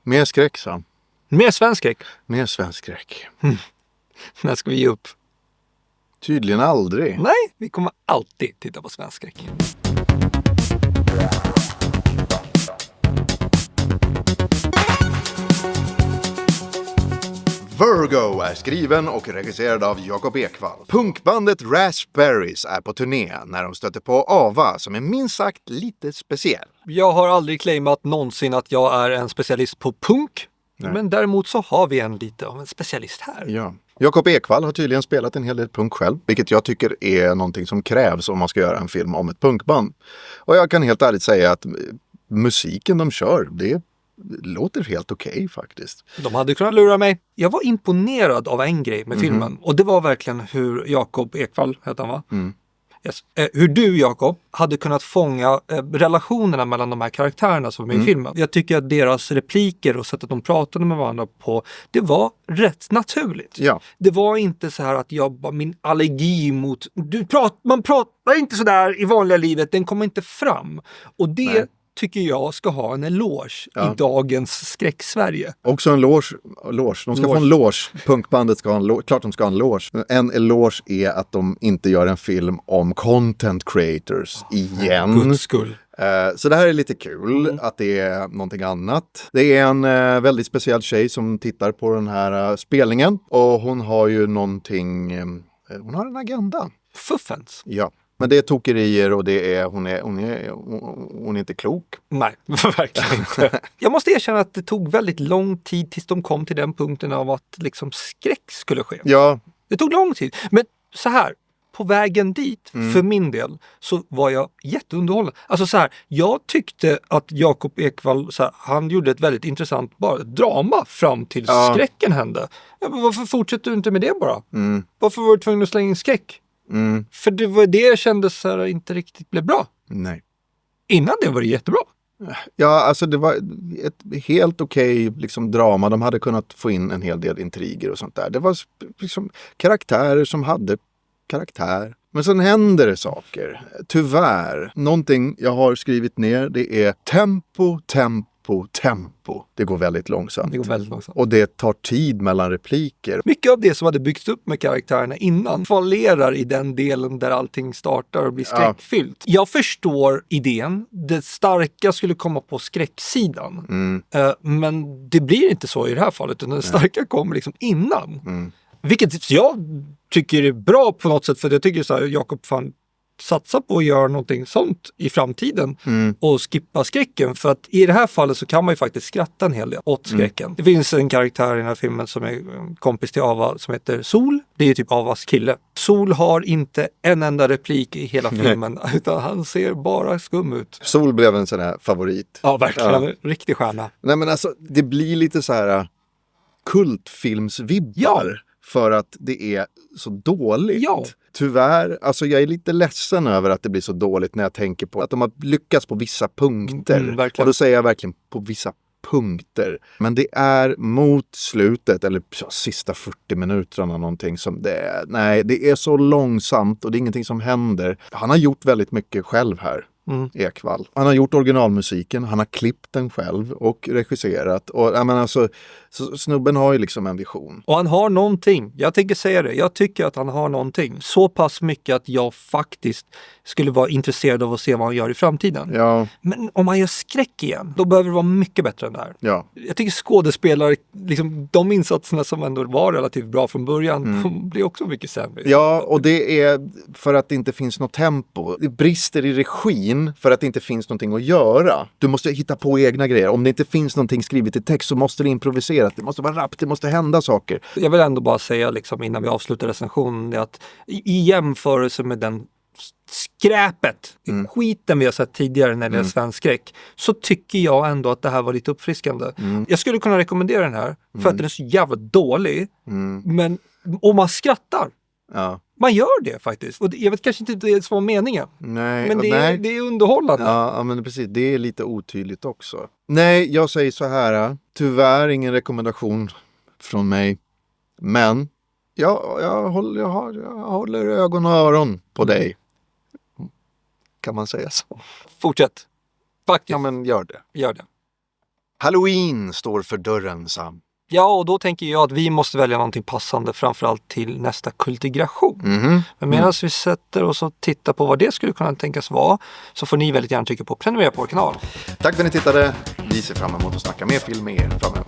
Mer skräck, så. Mer svensk skräck. Mer svensk skräck. När ska vi ge upp? Tydligen aldrig. Nej, vi kommer alltid titta på svensk skräck. Virgo är skriven och regisserad av Jakob Ekvall. Punkbandet Raspberries är på turné när de stöter på Ava som är minst sagt lite speciell. Jag har aldrig claimat någonsin att jag är en specialist på punk. Nej. Men däremot så har vi en lite av en specialist här. Ja. Jakob Ekvall har tydligen spelat en hel del punk själv, vilket jag tycker är någonting som krävs om man ska göra en film om ett punkband. Och jag kan helt ärligt säga att musiken de kör, det låter helt okej faktiskt. De hade kunnat lura mig. Jag var imponerad av en grej med filmen. Och det var verkligen hur Jakob Ekvall, heter han va? Yes. Hur du, Jakob, hade kunnat fånga relationerna mellan de här karaktärerna som är i filmen. Jag tycker att deras repliker och sättet de pratade med varandra på, det var rätt naturligt. Ja. Det var inte så här att jag bara, min allergi mot... Man pratar inte så där i vanliga livet, den kommer inte fram. Och det... Nej. tycker jag ska ha en eloge i dagens skräck-Sverige. Också en eloge. De ska få en eloge. Punkbandet ska ha en eloge. Klart de ska ha en eloge. En eloge är att de inte gör en film om content creators igen. Guds skull. Så det här är lite kul att det är någonting annat. Det är en väldigt speciell tjej som tittar på den här spelningen. Och hon har ju någonting... hon har en agenda. Fuffens. Ja. Men det är tokerier och det är, hon är inte klok. Nej, verkligen inte. Jag måste erkänna att det tog väldigt lång tid tills de kom till den punkten av att liksom skräck skulle ske. Ja. Det tog lång tid. Men så här, på vägen dit, för min del, så var jag jätteunderhållen. Alltså så här, jag tyckte att Jakob Ekvall, så här, han gjorde ett väldigt intressant drama fram till skräcken hände. Ja, men varför fortsätter du inte med det bara? Varför var du tvungen att slänga in skräck? För det var det jag kände så här inte riktigt blev bra. Nej. Innan det var det jättebra. Ja, alltså det var ett helt okej liksom drama. De hade kunnat få in en hel del intriger och sånt där. Det var liksom karaktärer som hade karaktär. Men sen händer det saker. Tyvärr. Någonting jag har skrivit ner, det är tempo. Det går väldigt långsamt. Och det tar tid mellan repliker. Mycket av det som hade byggts upp med karaktärerna innan fallerar i den delen där allting startar och blir skräckfyllt. Jag förstår idén. Det starka skulle komma på skräcksidan. Men det blir inte så i det här fallet. Den starka kommer liksom innan. Vilket jag tycker är bra på något sätt. För jag tycker så här, Jakob fan satsa på att göra någonting sånt i framtiden och skippa skräcken. För att i det här fallet så kan man ju faktiskt skratta en hel del åt skräcken. Det finns en karaktär i den här filmen som är kompis till Ava som heter Sol. Det är typ Avas kille. Sol har inte en enda replik i hela filmen utan han ser bara skum ut. Sol blev en sån här favorit. Ja, verkligen. En riktig stjärna. Nej, men alltså det blir lite så här kultfilmsvibbar. Ja. För att det är så dåligt. Ja. Tyvärr, alltså jag är lite ledsen över att det blir så dåligt när jag tänker på att de har lyckats på vissa punkter. Och då säger jag verkligen på vissa punkter. Men det är mot slutet, eller sista 40 minuterna någonting som det är så långsamt och det är ingenting som händer. Han har gjort väldigt mycket själv här. Ekvall. Han har gjort originalmusiken, han har klippt den själv och regisserat. Och jag menar, alltså, så snubben har ju liksom en vision. Och han har någonting, jag tänker säga det, jag tycker att han har någonting. Så pass mycket att jag faktiskt skulle vara intresserad av att se vad han gör i framtiden. Ja. Men om han gör skräck igen, då behöver det vara mycket bättre än det här. Ja. Jag tycker skådespelare, liksom, de insatserna som ändå var relativt bra från början, de blir också mycket sämre. Ja, och det är för att det inte finns något tempo. Det brister i regin för att det inte finns någonting att göra. Du måste hitta på egna grejer. Om det inte finns någonting skrivet i text så måste det improviseras. Det måste vara rappt, det måste hända saker. Jag vill ändå bara säga liksom, innan vi avslutar recensionen att i jämförelse med den skräpet, skiten vi har sett tidigare när det är svensk skräck, så tycker jag ändå att det här var lite uppfriskande. Jag skulle kunna rekommendera den här för att den är så jävla dålig. Men om man skrattar. Ja. Man gör det faktiskt. Och jag vet kanske inte det som var meningen. Nej, men det är underhållande. Ja, men precis. Det är lite otydligt också. Nej, jag säger så här. Tyvärr ingen rekommendation från mig. Men jag håller ögon och öron på dig. Kan man säga så? Fortsätt. Faktiskt. Ja, men gör det. Gör det. Halloween står för dörren, Sam. Ja, och då tänker jag att vi måste välja någonting passande framförallt till nästa kultigration. Men medan vi sätter oss och tittar på vad det skulle kunna tänkas vara, så får ni väldigt gärna trycka på prenumerera på vår kanal. Tack för att ni tittade. Vi ser fram emot att snacka mer film med er framöver.